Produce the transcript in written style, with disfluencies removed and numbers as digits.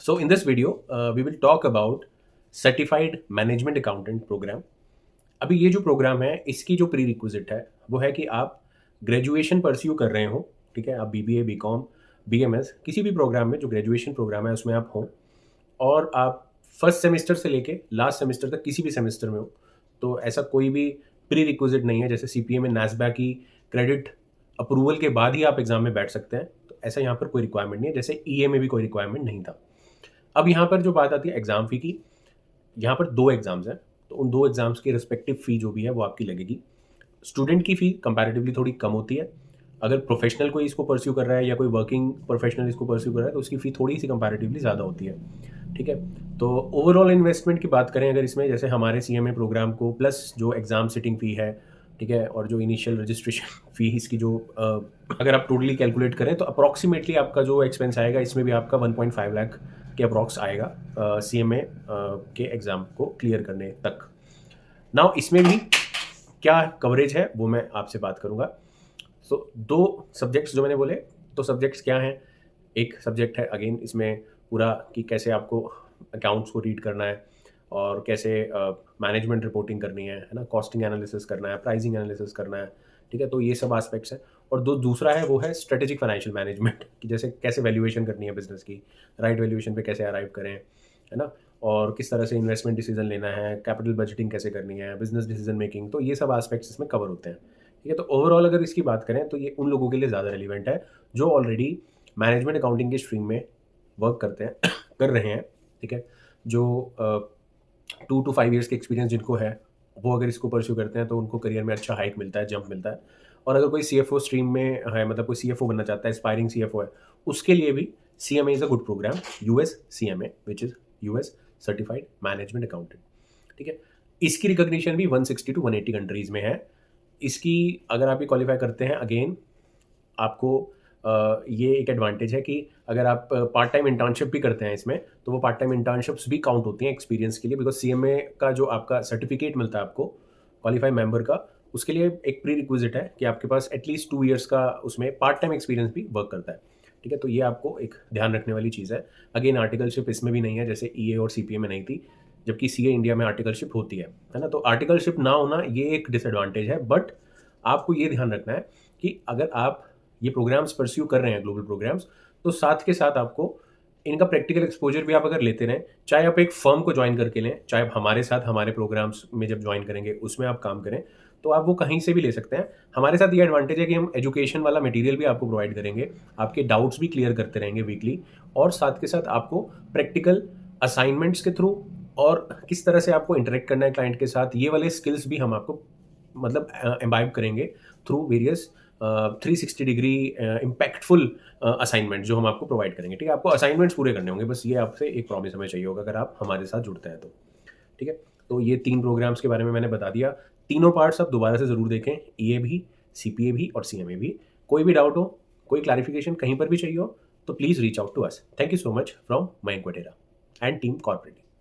So in this video, we will talk about certified management accountant programme. अभी ये जो programme है इसकी जो प्री रिक्विजिट है वो है कि आप ग्रेजुएशन परस्यू कर रहे हो, ठीक है। आप बीबीए, बीकॉम, बीएमएस किसी भी प्रोग्राम में जो ग्रेजुएशन प्रोग्राम है उसमें आप हो और आप फर्स्ट सेमेस्टर से लेके लास्ट सेमेस्टर तक किसी भी सेमेस्टर में हो, तो ऐसा कोई भी प्री रिक्विजिट नहीं है। जैसे सीपीए में नास्बा की क्रेडिट अप्रूवल के बाद ही आप एग्जाम में बैठ सकते हैं, तो ऐसा यहाँ पर कोई रिक्वायरमेंट नहीं है, जैसे ईए में भी कोई रिक्वायरमेंट नहीं था। अब यहाँ पर जो बात आती है एग्जाम फी की, यहाँ पर 2 एग्जाम्स हैं, तो उन 2 एग्जाम्स की रिस्पेक्टिव फ़ी जो भी है वो आपकी लगेगी। स्टूडेंट की फ़ी कंपैरेटिवली थोड़ी कम होती है। अगर प्रोफेशनल कोई इसको परस्यू कर रहा है या कोई वर्किंग प्रोफेशनल इसको परस्यू कर रहा है तो उसकी फ़ी थोड़ी सी कंपैरेटिवली ज़्यादा होती है, ठीक है। तो ओवरऑल इन्वेस्टमेंट की बात करें अगर इसमें, जैसे हमारे सीएमए प्रोग्राम को प्लस जो एग्ज़ाम सिटिंग फ़ी है, ठीक है, और जो इनिशियल रजिस्ट्रेशन फ़ी इसकी जो अगर आप टोटली कैलकुलेट करें तो अप्रॉक्सीमेटली आपका जो एक्सपेंस आएगा इसमें भी आपका 1.5 लाख के अप्रॉक्स आएगा सीएमए के एग्ज़ाम को क्लियर करने तक। नाउ इसमें भी क्या कवरेज है वो मैं आपसे बात करूँगा। सो 2 सब्जेक्ट्स जो मैंने बोले, तो सब्जेक्ट्स क्या हैं? एक सब्जेक्ट है अगेन इसमें पूरा कि कैसे आपको अकाउंट्स को रीड करना है और कैसे मैनेजमेंट रिपोर्टिंग करनी है ना, कॉस्टिंग एनालिसिस करना है, प्राइसिंग एनालिसिस करना है, ठीक है। तो ये सब एस्पेक्ट्स हैं। और दूसरा है वो है स्ट्रेटेजिक फाइनेंशियल मैनेजमेंट कि जैसे कैसे वैल्यूएशन करनी है बिजनेस की, राइट वैल्यूएशन पे कैसे अराइव करें, है ना, और किस तरह से इन्वेस्टमेंट डिसीजन लेना है, कैपिटल बजटिंग कैसे करनी है, बिजनेस डिसीजन मेकिंग, तो ये सब एस्पेक्ट्स इसमें कवर होते हैं, ठीक है। तो ओवरऑल अगर इसकी बात करें तो ये उन लोगों के लिए ज़्यादा रेलिवेंट है जो ऑलरेडी मैनेजमेंट अकाउंटिंग के स्ट्रीम में वर्क करते हैं कर रहे हैं, ठीक है। जो 2 to 5 ईयर्स के एक्सपीरियंस जिनको है वो अगर इसको परस्यू करते हैं तो उनको करियर में अच्छा हाइक मिलता है, जंप मिलता है। और अगर कोई सीएफओ स्ट्रीम में है, मतलब कोई सीएफओ बनना चाहता है, एस्पायरिंग सीएफओ है, उसके लिए भी CMA is a good programme, US CMA which is US certified management accountant, ठीक है। इसकी रिकॉग्निशन भी 160 टू 180 कंट्रीज़ में है। इसकी अगर आप ये क्वालिफाई करते हैं, अगेन आपको ये एक एडवांटेज है कि अगर आप पार्ट टाइम इंटर्नशिप भी करते हैं इसमें, तो वो पार्ट टाइम इंटर्नशिप्स भी काउंट होती हैं एक्सपीरियंस के लिए, बिकॉज सीएमए का जो आपका सर्टिफिकेट मिलता है आपको क्वालिफाई मेंबर का, उसके लिए एक प्री रिक्विजिट है कि आपके पास एटलीस्ट 2 ईयर्स का उसमें पार्ट टाइम एक्सपीरियंस भी वर्क करता है, ठीक है। तो ये आपको एक ध्यान रखने वाली चीज़ है। अगेन आर्टिकलशिप इसमें भी नहीं है, जैसे ईए और सीपीए में नहीं थी, जबकि सीए इंडिया में आर्टिकलशिप होती है ना। तो आर्टिकलशिप ना होना ये एक डिसएडवांटेज है, बट आपको ये ध्यान रखना है कि अगर आप ये प्रोग्राम्स परस्यू कर रहे हैं, ग्लोबल प्रोग्राम्स, तो साथ के साथ आपको इनका प्रैक्टिकल एक्सपोजर भी आप अगर लेते रहें, चाहे आप एक फर्म को ज्वाइन करके लें, चाहे आप हमारे साथ हमारे प्रोग्राम्स में जब ज्वाइन करेंगे उसमें आप काम करें, तो आप वो कहीं से भी ले सकते हैं। हमारे साथ ये एडवांटेज है कि हम एजुकेशन वाला मटेरियल भी आपको प्रोवाइड करेंगे, आपके डाउट्स भी क्लियर करते रहेंगे वीकली, और साथ के साथ आपको प्रैक्टिकल असाइनमेंट्स के थ्रू और किस तरह से आपको इंटरेक्ट करना है क्लाइंट के साथ, ये वाले स्किल्स भी हम आपको मतलब एम्बाइब करेंगे through various 360 degree impactful assignment जो हम आपको प्रोवाइड करेंगे, ठीक है। आपको असाइनमेंट्स पूरे करने होंगे, बस ये आपसे एक प्रॉमिस हमें चाहिए होगा अगर आप हमारे साथ जुड़ते हैं तो, ठीक है। तो ये 3 प्रोग्राम्स के बारे में मैंने बता दिया। तीनों पार्ट्स आप दोबारा से ज़रूर देखें, ईए भी, सीपीए भी और सीएमए भी। कोई भी डाउट हो, कोई क्लैरिफिकेशन कहीं पर भी चाहिए हो, तो please reach out to us. Thank you so much from Mayank Vatera and team corporate.